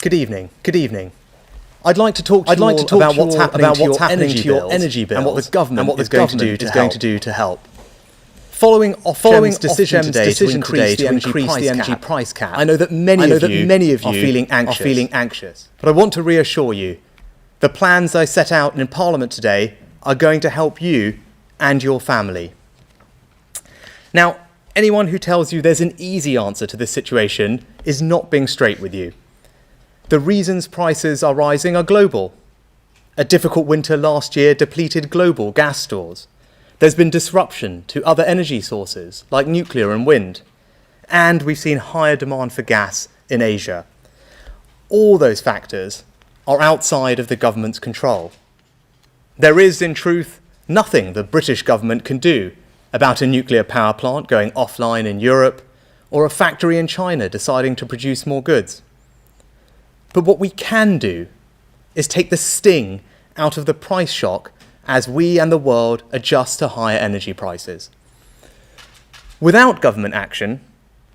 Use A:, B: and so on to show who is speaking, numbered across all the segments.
A: Good evening. I'd like to talk to you about what's happening to your energy bills and what the government is going to do to help. Following Ofgem's decision today to increase the energy price cap, I know that many of you are feeling anxious. But I want to reassure you, the plans I set out in Parliament today are going to help you and your family. Now, anyone who tells you there's an easy answer to this situation is not being straight with you. The reasons prices are rising are global. A difficult winter last year depleted global gas stores. There's been disruption to other energy sources like nuclear and wind. And we've seen higher demand for gas in Asia. All those factors are outside of the government's control. There is, in truth, nothing the British government can do about a nuclear power plant going offline in Europe or a factory in China deciding to produce more goods. But what we can do is take the sting out of the price shock as we and the world adjust to higher energy prices. Without government action,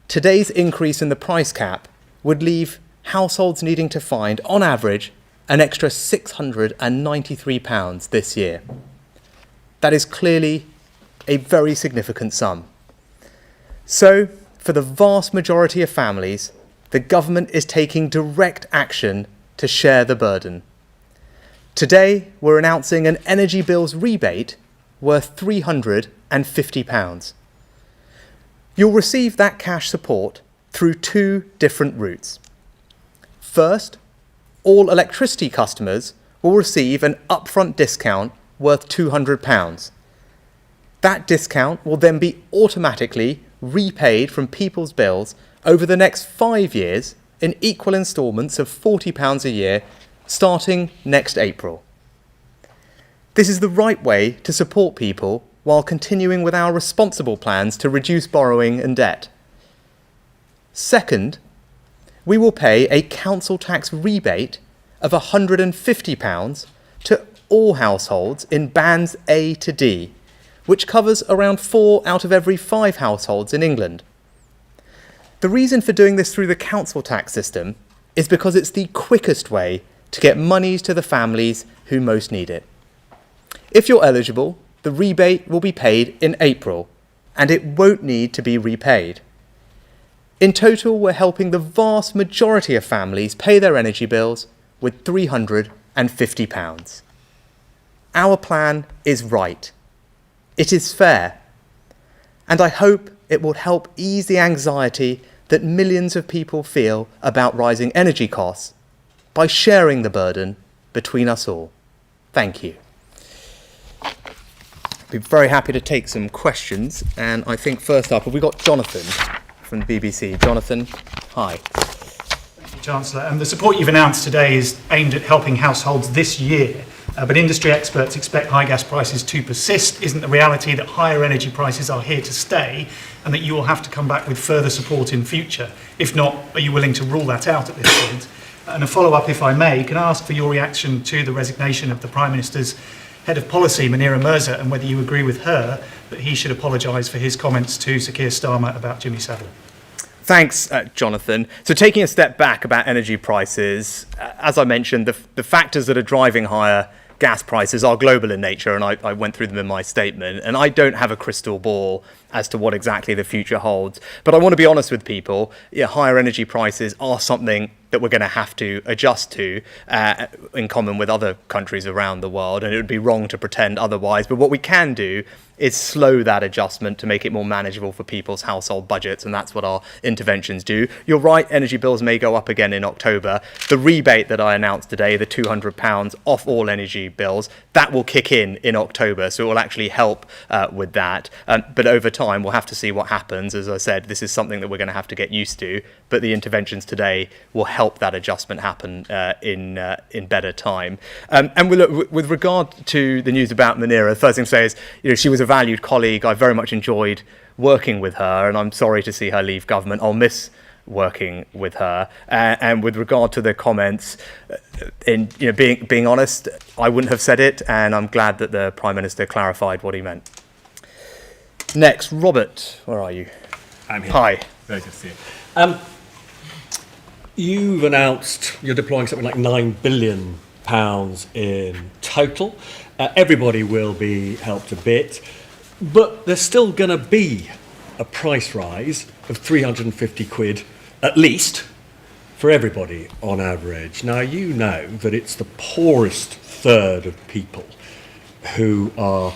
A: today's increase in the price cap would leave households needing to find, on average, an extra £693 this year. That is clearly a very significant sum. So, for the vast majority of families, the government is taking direct action to share the burden. Today, we're announcing an energy bills rebate worth £350. You'll receive that cash support through two different routes. First, all electricity customers will receive an upfront discount worth £200. That discount will then be automatically repaid from people's bills over the next 5 years in equal instalments of £40 a year, starting next April. This is the right way to support people while continuing with our responsible plans to reduce borrowing and debt. Second, we will pay a council tax rebate of £150 to all households in bands A to D, which covers around 4 out of every 5 households in England. The reason for doing this through the council tax system is because it's the quickest way to get monies to the families who most need it. If you're eligible, the rebate will be paid in April, and it won't need to be repaid. In total, we're helping the vast majority of families pay their energy bills with £350. Our plan is right. It is fair. And I hope it will help ease the anxiety that millions of people feel about rising energy costs by sharing the burden between us all. Thank you. I'd be very happy to take some questions, and I think first up, have we got Jonathan from the BBC? Jonathan, hi.
B: Thank you, Chancellor. And the support you've announced today is aimed at helping households this year. But industry experts expect high gas prices to persist. Isn't the reality that higher energy prices are here to stay and that you will have to come back with further support in future? If not, are you willing to rule that out at this point? And a follow-up, if I may, can I ask for your reaction to the resignation of the Prime Minister's head of policy, Munira Mirza, and whether you agree with her that he should apologise for his comments to Sir Keir Starmer about Jimmy Savile?
A: Thanks, Jonathan. So taking a step back about energy prices, as I mentioned, the factors that are driving higher gas prices are global in nature, and I went through them in my statement, and I don't have a crystal ball as to what exactly the future holds. But I want to be honest with people, higher energy prices are something that we're going to have to adjust to in common with other countries around the world, and it would be wrong to pretend otherwise. But what we can do is slow that adjustment to make it more manageable for people's household budgets, and that's what our interventions do. You're right, energy bills may go up again in October. The rebate that I announced today, the £200 off all energy bills, that will kick in October, so it will actually help with that. But over time, we'll have to see what happens. As I said, this is something that we're going to have to get used to, but the interventions today will help that adjustment happen in better time. And with regard to the news about Munira, the first thing to say is, she was a valued colleague. I very much enjoyed working with her, and I'm sorry to see her leave government. I'll miss working with her. And with regard to the comments, being honest, I wouldn't have said it, and I'm glad that the Prime Minister clarified what he meant. Next, Robert, where are you?
C: I'm here.
A: Hi.
C: Very good to see you. You've announced you're deploying something like £9 billion in total. Everybody will be helped a bit, but there's still going to be a price rise of 350 quid at least for everybody on average. Now, you know that it's the poorest third of people who are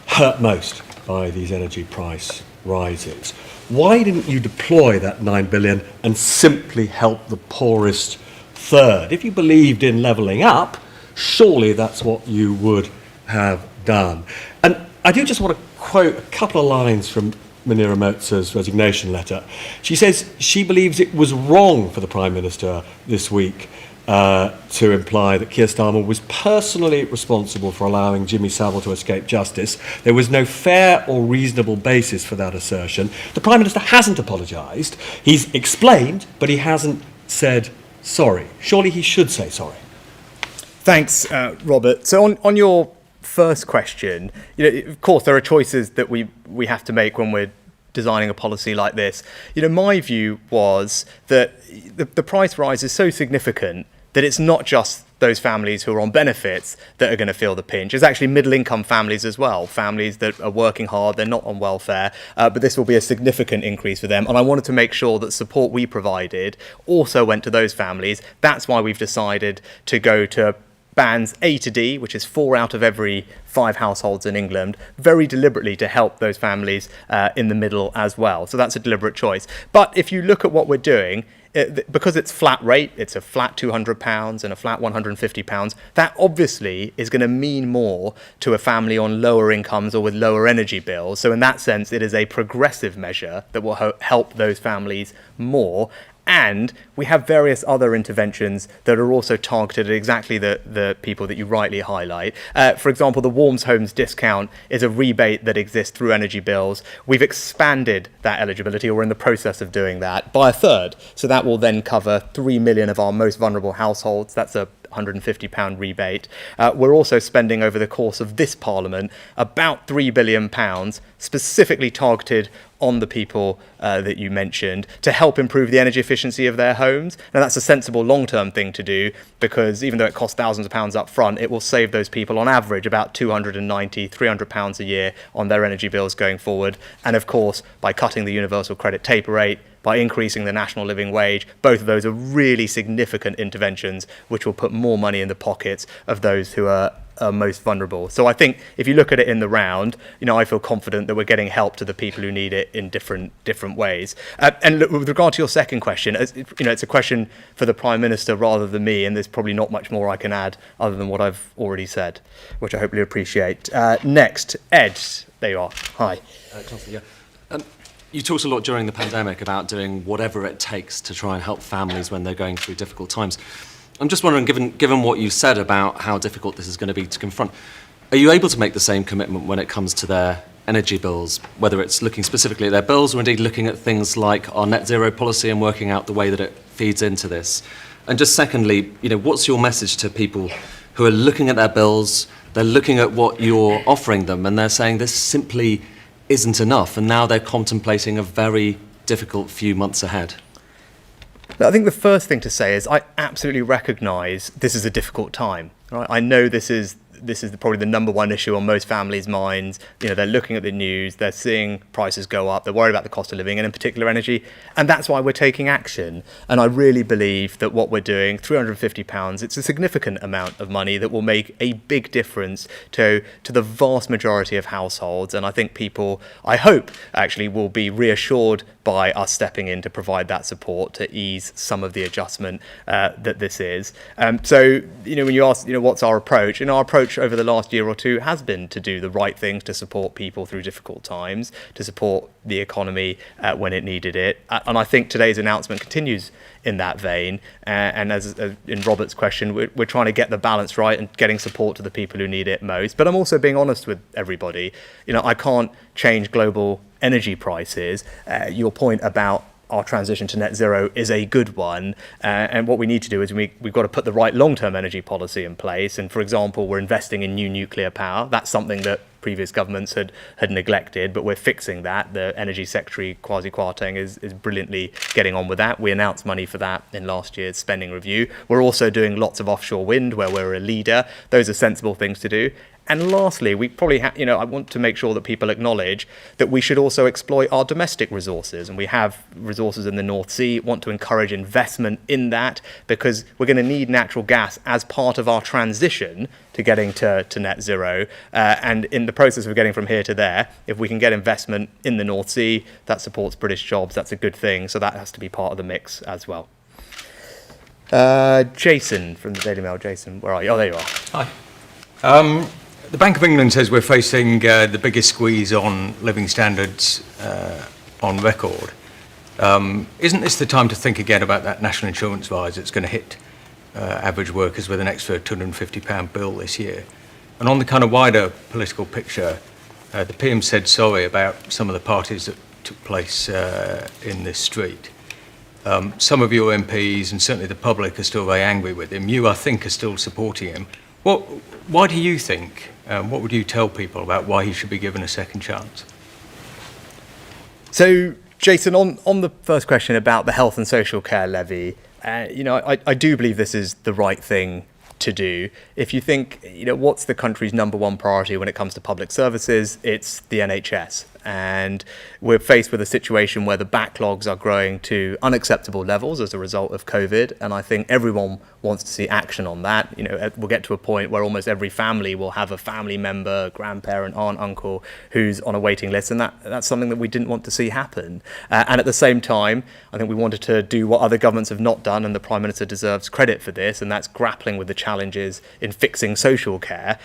C: hurt most by these energy price rises. Why didn't you deploy that 9 billion and simply help the poorest third? If you believed in levelling up, surely that's what you would have done. And I do just want to quote a couple of lines from Munira Moza's resignation letter. She says she believes it was wrong for the Prime Minister this week to imply that Keir Starmer was personally responsible for allowing Jimmy Savile to escape justice. There was no fair or reasonable basis for that assertion. The Prime Minister hasn't apologised. He's explained, but he hasn't said sorry. Surely he should say sorry.
A: Thanks, Robert. So on your first question, of course, there are choices that we have to make when we're designing a policy like this. My view was that the price rise is so significant that it's not just those families who are on benefits that are going to feel the pinch. It's actually middle-income families as well, families that are working hard, they're not on welfare, but this will be a significant increase for them. And I wanted to make sure that support we provided also went to those families. That's why we've decided to go to bands A to D, which is 4 out of every 5 households in England, very deliberately to help those families in the middle as well. So that's a deliberate choice. But if you look at what we're doing, because it's flat rate, it's a flat £200 and a flat £150, that obviously is going to mean more to a family on lower incomes or with lower energy bills. So in that sense, it is a progressive measure that will help those families more. And we have various other interventions that are also targeted at exactly the people that you rightly highlight. For example, the Warms Homes discount is a rebate that exists through energy bills. We've expanded that eligibility, or we're in the process of doing that, by a third. So that will then cover 3 million of our most vulnerable households. That's a £150 rebate. We're also spending over the course of this Parliament about £3 billion specifically targeted on the people that you mentioned to help improve the energy efficiency of their homes. Now, that's a sensible long-term thing to do, because even though it costs thousands of pounds up front, it will save those people on average about £290, £300 a year on their energy bills going forward. And of course, by cutting the universal credit taper rate, by increasing the national living wage, both of those are really significant interventions which will put more money in the pockets of those who are most vulnerable. So I think if you look at it in the round, I feel confident that we're getting help to the people who need it in different ways. And look, with regard to your second question, it's a question for the Prime Minister rather than me, and there's probably not much more I can add other than what I've already said, which I hope you appreciate. Next, Ed, there you are. Hi.
D: Chancellor, yeah. You talked a lot during the pandemic about doing whatever it takes to try and help families when they're going through difficult times. I'm just wondering, given what you said about how difficult this is going to be to confront, are you able to make the same commitment when it comes to their energy bills, whether it's looking specifically at their bills or indeed looking at things like our net zero policy and working out the way that it feeds into this? And just secondly, what's your message to people who are looking at their bills, they're looking at what you're offering them, and they're saying this simply isn't enough, and now they're contemplating a very difficult few months ahead?
A: I think the first thing to say is I absolutely recognise this is a difficult time. Right? I know this is probably the number one issue on most families' minds. They're looking at the news, they're seeing prices go up, they're worried about the cost of living, and in particular energy, and that's why we're taking action. And I really believe that what we're doing, £350, it's a significant amount of money that will make a big difference to the vast majority of households. And I think people, I hope, actually will be reassured by us stepping in to provide that support to ease some of the adjustment that this is. So, when you ask, what's our approach? Our approach over the last year or two has been to do the right things to support people through difficult times, to support the economy when it needed it. And I think today's announcement continues in that vein. And as in Robert's question, we're trying to get the balance right and getting support to the people who need it most. But I'm also being honest with everybody. I can't change global energy prices. Your point about our transition to net zero is a good one. And what we need to do is we've got to put the right long-term energy policy in place. And for example, we're investing in new nuclear power. That's something that previous governments had neglected, but we're fixing that. The Energy Secretary, Kwasi Kwarteng, is brilliantly getting on with that. We announced money for that in last year's spending review. We're also doing lots of offshore wind, where we're a leader. Those are sensible things to do. And lastly, we probably I want to make sure that people acknowledge that we should also exploit our domestic resources. And we have resources in the North Sea, want to encourage investment in that, because we're going to need natural gas as part of our transition to getting to net zero. And in the process of getting from here to there, if we can get investment in the North Sea, that supports British jobs, that's a good thing. So that has to be part of the mix as well. Jason from the Daily Mail. Jason, where are you? Oh, there you are.
E: Hi. The Bank of England says we're facing the biggest squeeze on living standards on record. Isn't this the time to think again about that national insurance rise that's going to hit average workers with an extra £250 bill this year? And on the kind of wider political picture, the PM said sorry about some of the parties that took place in this street. Some of your MPs and certainly the public are still very angry with him. You, I think, are still supporting him. Why do you think, what would you tell people about why he should be given a second chance?
A: So, Jason, on the first question about the health and social care levy, I do believe this is the right thing to do. If you think, what's the country's number one priority when it comes to public services, it's the NHS. And we're faced with a situation where the backlogs are growing to unacceptable levels as a result of COVID. And I think everyone wants to see action on that. We'll get to a point where almost every family will have a family member, grandparent, aunt, uncle who's on a waiting list. And that's something that we didn't want to see happen. And at the same time, I think we wanted to do what other governments have not done. And the Prime Minister deserves credit for this. And that's grappling with the challenges in fixing social care.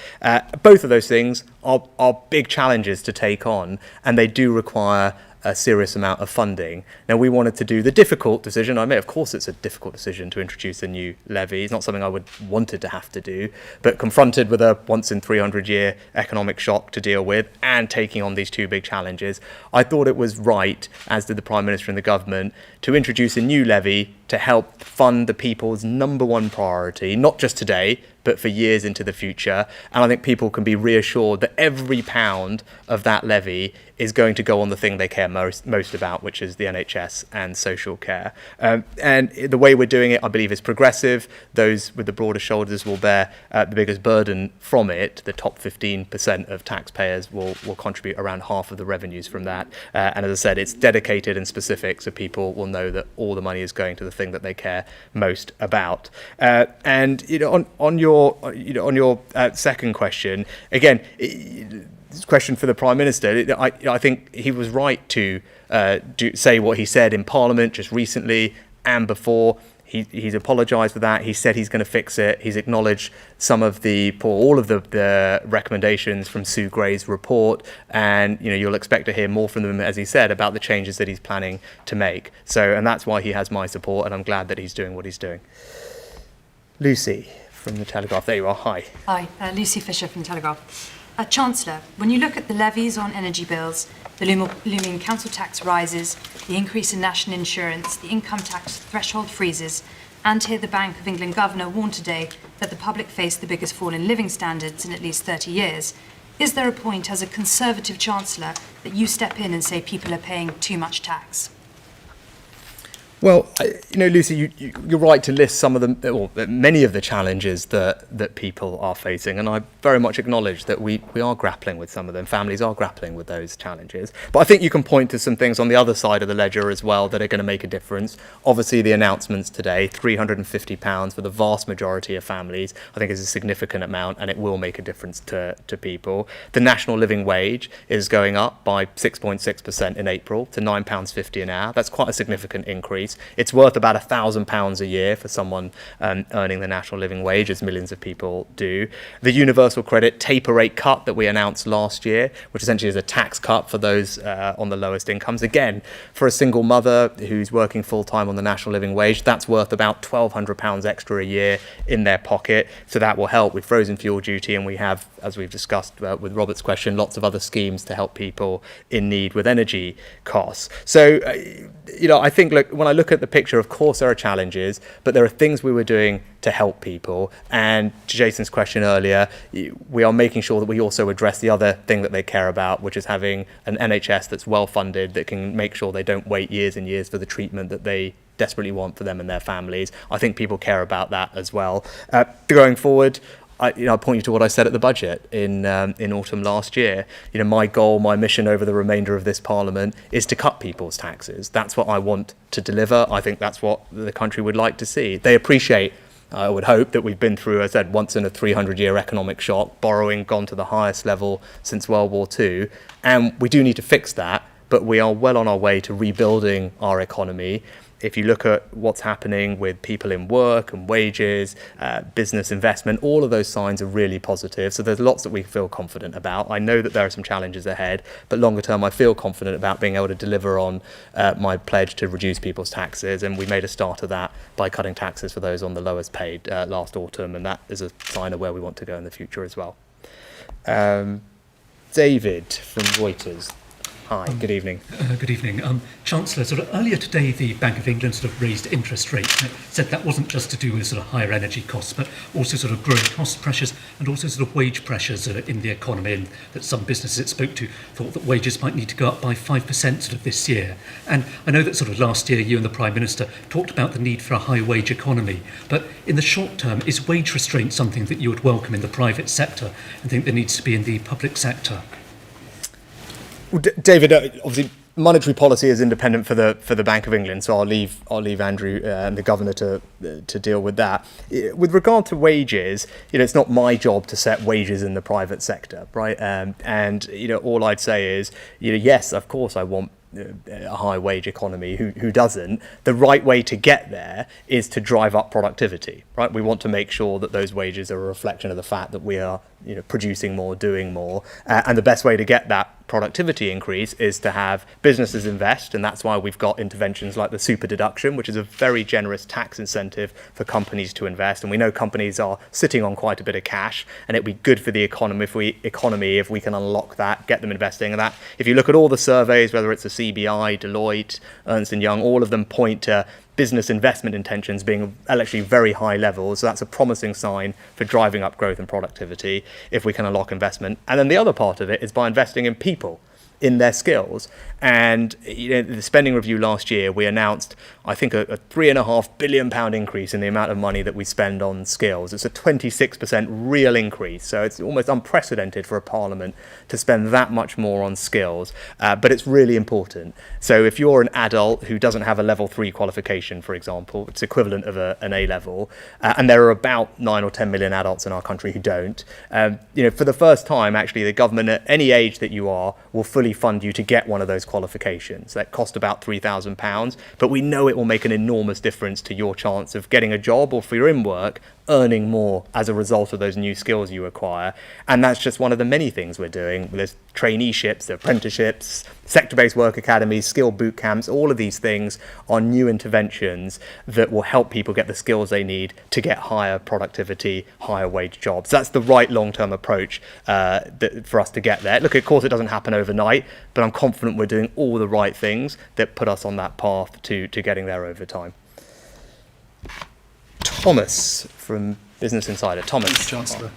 A: Both of those things are big challenges to take on. And they do require a serious amount of funding. Now, we wanted to do the difficult decision. Of course, it's a difficult decision to introduce a new levy. It's not something I would wanted to have to do, but confronted with a once in 300-year economic shock to deal with and taking on these two big challenges, I thought it was right, as did the Prime Minister and the government, to introduce a new levy to help fund the people's number one priority, not just today, but for years into the future. And I think people can be reassured that every pound of that levy is going to go on the thing they care most about, which is the NHS and social care. And the way we're doing it, I believe, is progressive. Those with the broader shoulders will bear the biggest burden from it. The top 15% of taxpayers will contribute around half of the revenues from that. And as I said, it's dedicated and specific, so people will know that all the money is going to the thing that they care most about. And on your second question, again, this question for the Prime Minister, I think he was right to say what he said in Parliament just recently and before. He's apologised for that. He said he's going to fix it. He's acknowledged all of the recommendations from Sue Gray's report, and you'll expect to hear more from them, as he said, about the changes that he's planning to make. And that's why he has my support, and I'm glad that he's doing what he's doing. Lucy from the Telegraph. There you are. Hi.
F: Hi, Lucy Fisher from the Telegraph. Chancellor, when you look at the levies on energy bills, the looming council tax rises, the increase in national insurance, the income tax threshold freezes, and hear the Bank of England Governor warn today that the public face the biggest fall in living standards in at least 30 years, is there a point as a Conservative Chancellor that you step in and say people are paying too much tax?
A: Well, Lucy, you're right to list some of them, or many of the challenges that people are facing, and I very much acknowledge that we are grappling with some of them. Families are grappling with those challenges. But I think you can point to some things on the other side of the ledger as well that are going to make a difference. Obviously, the announcements today, £350 for the vast majority of families, I think is a significant amount, and it will make a difference to people. The national living wage is going up by 6.6% in April to £9.50 an hour. That's quite a significant increase. It's worth about £1,000 a year for someone earning the national living wage, as millions of people do. The universal credit taper rate cut that we announced last year, which essentially is a tax cut for those on the lowest incomes. Again, for a single mother who's working full-time on the national living wage, that's worth about £1,200 extra a year in their pocket. So that will help with frozen fuel duty, and we have, as we've discussed with Robert's question, lots of other schemes to help people in need with energy costs. So I think, look, when I look at the picture, of course there are challenges, but there are things we were doing to help people. And to Jason's question earlier, we are making sure that we also address the other thing that they care about, which is having an NHS that's well funded, that can make sure they don't wait years and years for the treatment that they desperately want for them and their families. I think people care about that as well. Going forward, I point you to what I said at the budget in autumn last year. My goal, my mission over the remainder of this Parliament is to cut people's taxes. That's what I want to deliver. I think that's what the country would like to see. They appreciate, I would hope, that we've been through, as I said, once in a 300-year economic shock, borrowing gone to the highest level since World War II, and we do need to fix that, but we are well on our way to rebuilding our economy. If you look at what's happening with people in work and wages, business investment, all of those signs are really positive. So there's lots that we feel confident about. I know that there are some challenges ahead, but longer term, I feel confident about being able to deliver on my pledge to reduce people's taxes. And we made a start of that by cutting taxes for those on the lowest paid last autumn. And that is a sign of where we want to go in the future as well. David from Reuters. Hi, good evening.
G: Good evening. Chancellor, sort of earlier today, the Bank of England sort of raised interest rates. And it said that wasn't just to do with sort of higher energy costs, but also sort of growing cost pressures and also sort of wage pressures in the economy. And that some businesses it spoke to thought that wages might need to go up by 5% sort of this year. And I know that sort of last year, you and the Prime Minister talked about the need for a high wage economy. But in the short term, is wage restraint something that you would welcome in the private sector and think there needs to be in the public sector?
A: Well, David, obviously monetary policy is independent for the Bank of England, so I'll leave Andrew and the governor to deal with that. With regard to wages, it's not my job to set wages in the private sector, right? And all I'd say is, yes, of course, I want a high wage economy. Who doesn't? The right way to get there is to drive up productivity, right? We want to make sure that those wages are a reflection of the fact that we are producing more, doing more, and the best way to get that productivity increase is to have businesses invest, and that's why we've got interventions like the super deduction, which is a very generous tax incentive for companies to invest. And we know companies are sitting on quite a bit of cash, and it'd be good for the economy if we can unlock that, get them investing. And that, if you look at all the surveys, whether it's the CBI, Deloitte, Ernst & Young, all of them point to business investment intentions being actually very high levels. So that's a promising sign for driving up growth and productivity if we can unlock investment. And then the other part of it is by investing in people, in their skills. And the spending review last year, we announced, I think, a £3.5 billion increase in the amount of money that we spend on skills. It's a 26% real increase. So it's almost unprecedented for a parliament to spend that much more on skills. But it's really important. So if you're an adult who doesn't have a level 3 qualification, for example, it's equivalent of an A level, and there are about 9 or 10 million adults in our country who don't, for the first time, actually, the government at any age that you are will fully fund you to get one of those qualifications. That cost about £3,000, but we know it will make an enormous difference to your chance of getting a job, or if you're in work, earning more as a result of those new skills you acquire. And that's just one of the many things we're doing. There's traineeships, apprenticeships, sector-based work academies, skill boot camps. All of these things are new interventions that will help people get the skills they need to get higher productivity, higher wage jobs. That's the right long-term approach for us to get there. Look, of course, it doesn't happen overnight, but I'm confident we're doing all the right things that put us on that path to getting there over time. Thomas from Business Insider. Thomas.
H: Thanks, Chancellor.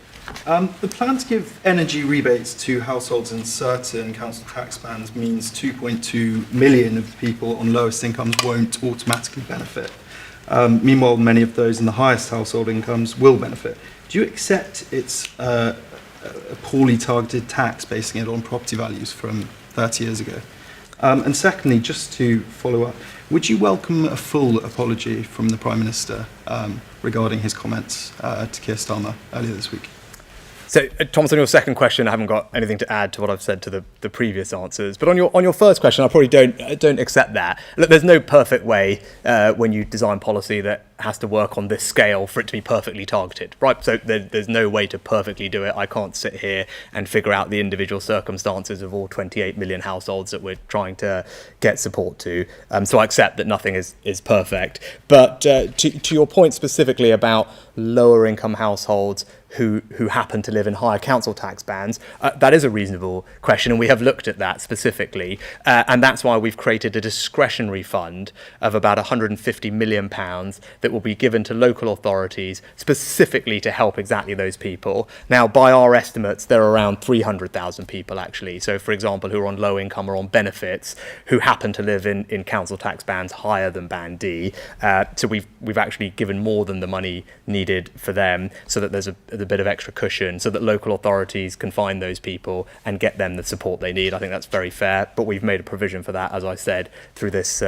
H: The plan to give energy rebates to households in certain council tax bands means 2.2 million of people on lowest incomes won't automatically benefit. Meanwhile, many of those in the highest household incomes will benefit. Do you accept it's a poorly targeted tax, basing it on property values from 30 years ago? And secondly, just to follow up, would you welcome a full apology from the Prime Minister regarding his comments to Keir Starmer earlier this week?
A: So, Thomas, on your second question, I haven't got anything to add to what I've said to the previous answers. But on your first question, I probably don't accept that. Look, there's no perfect way when you design policy that has to work on this scale for it to be perfectly targeted, right? So there's no way to perfectly do it. I can't sit here and figure out the individual circumstances of all 28 million households that we're trying to get support to. So I accept that nothing is perfect. But to your point specifically about lower income households who happen to live in higher council tax bands? That is a reasonable question, and we have looked at that specifically, and that's why we've created a discretionary fund of about £150 million that will be given to local authorities specifically to help exactly those people. Now, by our estimates, there are around 300,000 people actually, so for example, who are on low income or on benefits, who happen to live in council tax bands higher than Band D. So we've actually given more than the money needed for them, so that there's a bit of extra cushion, so that local authorities can find those people and get them the support they need. I think that's very fair, but we've made a provision for that, as I said, through this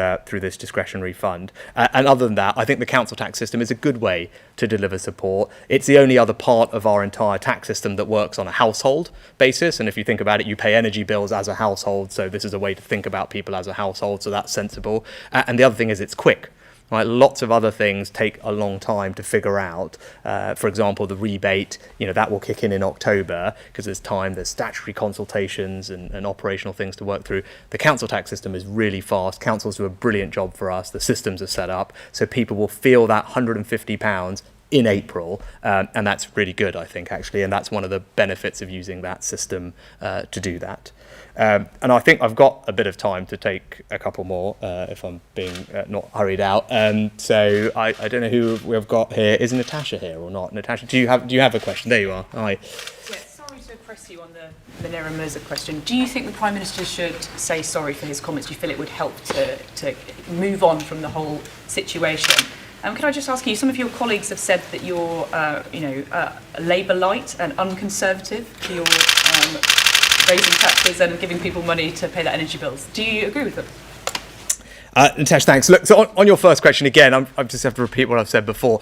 A: discretionary fund. And other than that, I think the council tax system is a good way to deliver support. It's the only other part of our entire tax system that works on a household basis, and if you think about it, you pay energy bills as a household, so this is a way to think about people as a household, so that's sensible. And the other thing is it's quick. Right, lots of other things take a long time to figure out. For example, the rebate, that will kick in October because there's statutory consultations and operational things to work through. The council tax system is really fast. Councils do a brilliant job for us. The systems are set up so people will feel that £150 in April, and that's really good, I think, actually, and that's one of the benefits of using that system to do that. And I think I've got a bit of time to take a couple more if I'm being not hurried out. So I don't know who we've got here. Is Natasha here or not? Natasha, do you have a question? There you are. Hi.
I: Yeah, sorry to press you on the Munira Mirza question. Do you think the Prime Minister should say sorry for his comments? Do you feel it would help to move on from the whole situation? Could I just ask you, some of your colleagues have said that you're, Labour light and unconservative for your raising taxes and giving people money to pay their energy bills. Do you agree with them?
A: Natesh, thanks. Look, so on your first question, again, I just have to repeat what I've said before.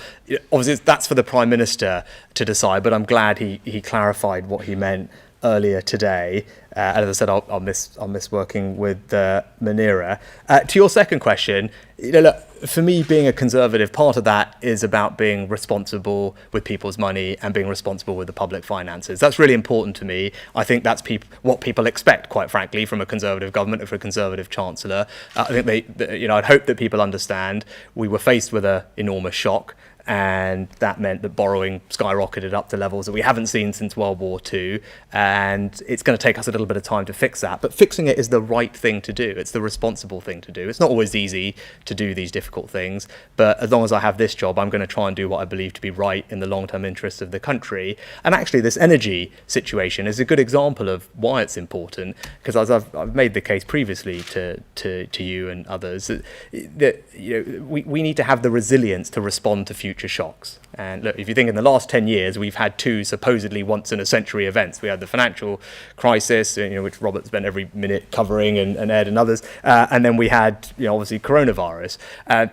A: Obviously, that's for the Prime Minister to decide, but I'm glad he clarified what he meant earlier today. And as I said, I'll miss working with Munira. To your second question, look, for me, being a Conservative, part of that is about being responsible with people's money and being responsible with the public finances. That's really important to me. I think that's what people expect, quite frankly, from a Conservative government or from a Conservative Chancellor. I think I'd hope that people understand we were faced with an enormous shock, and that meant that borrowing skyrocketed up to levels that we haven't seen since World War II, and it's going to take us a little bit of time to fix that. But fixing it is the right thing to do. It's the responsible thing to do. It's not always easy to do these difficult things, but as long as I have this job, I'm going to try and do what I believe to be right in the long-term interests of the country. And actually, this energy situation is a good example of why it's important, because as I've made the case previously to you and others, that we need to have the resilience to respond to future shocks. And look, if you think in the last 10 years, we've had two supposedly once-in-a-century events. We had the financial crisis, which Robert spent every minute covering, and Ed and others, and then we had, obviously, coronavirus.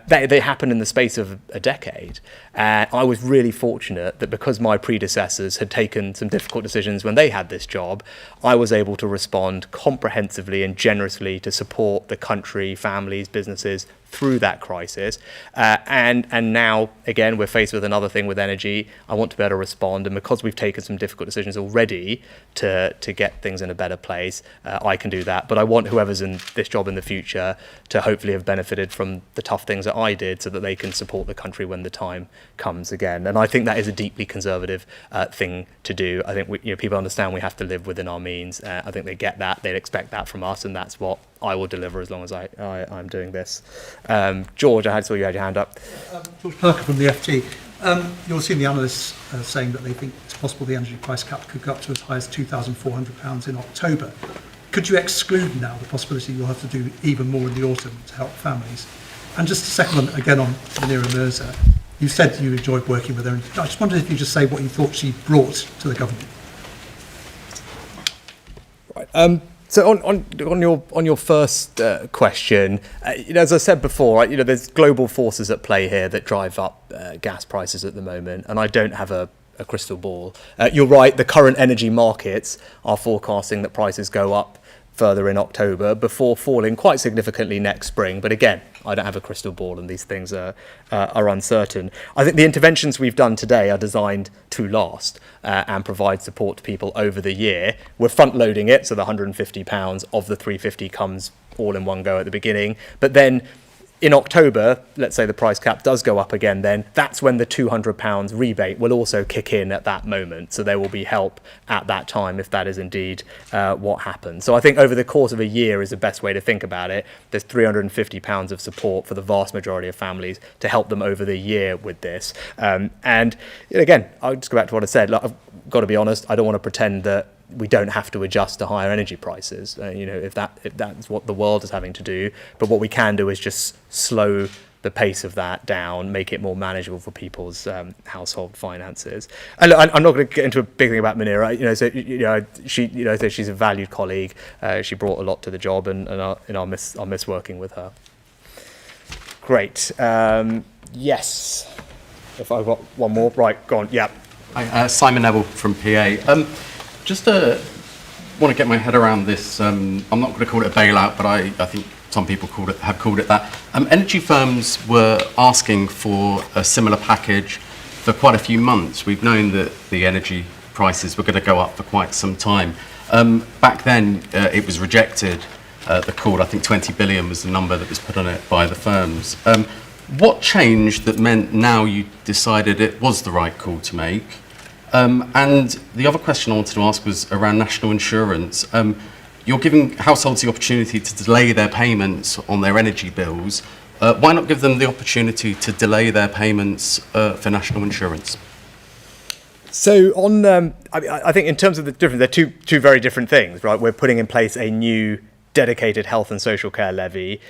A: They happened in the space of a decade. I was really fortunate that because my predecessors had taken some difficult decisions when they had this job, I was able to respond comprehensively and generously to support the country, families, businesses through that crisis. And now, again, we're faced with another thing with energy. I want to be able to respond, and because we've taken some difficult decisions already to get things in a better place, I can do that. But I want whoever's in this job in the future to hopefully have benefited from the tough things that I did, so that they can support the country when the time comes again. And I think that is a deeply Conservative thing to do. I think people understand we have to live within our means. I think they get that. They'd expect that from us, and that's what I will deliver as long as I'm doing this. George, I saw you had your hand up.
J: George Parker from the FT. You'll see the analysts saying that they think it's possible the energy price cap could go up to as high as £2,400 in October. Could you exclude now the possibility you'll have to do even more in the autumn to help families? And just a second one, again on Munira Mirza. You said you enjoyed working with her. I just wondered if you just say what you thought she brought to the government.
A: Right. So on your first question, as I said before, there's global forces at play here that drive up gas prices at the moment, and I don't have a crystal ball. You're right, the current energy markets are forecasting that prices go up further in October before falling quite significantly next spring. But again, I don't have a crystal ball, and these things are uncertain. I think the interventions we've done today are designed to last and provide support to people over the year. We're front-loading it, so the £150 of the £350 comes all in one go at the beginning. But then in October, let's say the price cap does go up again, then that's when the £200 rebate will also kick in at that moment. So there will be help at that time if that is indeed what happens. So I think over the course of a year is the best way to think about it. There's £350 of support for the vast majority of families to help them over the year with this. And again, I'll just go back to what I said. Like, I've got to be honest, I don't want to pretend that we don't have to adjust to higher energy prices, if that's what the world is having to do. But what we can do is just slow the pace of that down, make it more manageable for people's household finances. And look, I'm not going to get into a big thing about Munira. So she's a valued colleague. She brought a lot to the job, and I'll miss working with her. Great. Yes. If I've got one more, right? Go on. Yeah.
K: Hi, Simon Neville from PA. Just want to get my head around this. I'm not going to call it a bailout, but I think some people have called it that. Energy firms were asking for a similar package for quite a few months. We've known that the energy prices were going to go up for quite some time. Back then, it was rejected. The call, I think 20 billion was the number that was put on it by the firms. What changed that meant now you decided it was the right call to make? And the other question I wanted to ask was around national insurance. You're giving households the opportunity to delay their payments on their energy bills. Why not give them the opportunity to delay their payments for national insurance?
A: So I think in terms of the difference, they're two very different things, right? We're putting in place a new dedicated health and social care levy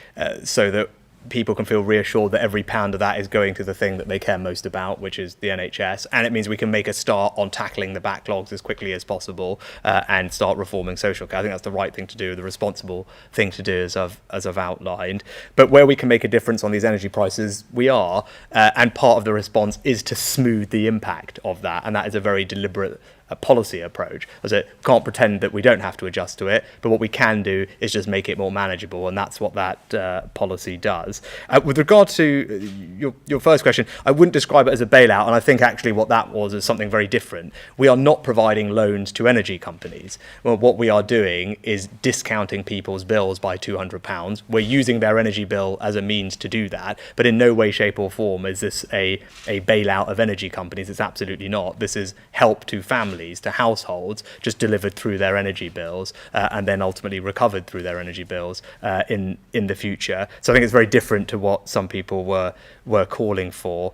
A: so that people can feel reassured that every pound of that is going to the thing that they care most about, which is the NHS. And it means we can make a start on tackling the backlogs as quickly as possible and start reforming social care. I think that's the right thing to do, the responsible thing to do, as I've outlined. But where we can make a difference on these energy prices, we are. And part of the response is to smooth the impact of that. And that is a very deliberate policy approach. As it can't pretend that we don't have to adjust to it, but what we can do is just make it more manageable, and that's what that policy does. With regard to your first question, I wouldn't describe it as a bailout, and I think actually what that was is something very different. We are not providing loans to energy companies. Well, what we are doing is discounting people's bills by £200. We're using their energy bill as a means to do that, but in no way, shape or form is this a bailout of energy companies. It's absolutely not. This is help to families, to households, just delivered through their energy bills and then ultimately recovered through their energy bills in the future. So I think it's very different to what some people were calling for.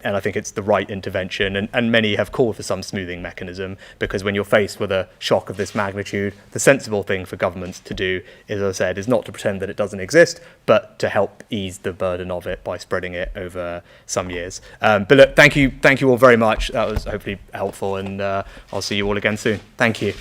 A: And I think it's the right intervention. And many have called for some smoothing mechanism, because when you're faced with a shock of this magnitude, the sensible thing for governments to do, as I said, is not to pretend that it doesn't exist, but to help ease the burden of it by spreading it over some years. But look, thank you all very much. That was hopefully helpful, and I'll see you all again soon. Thank you.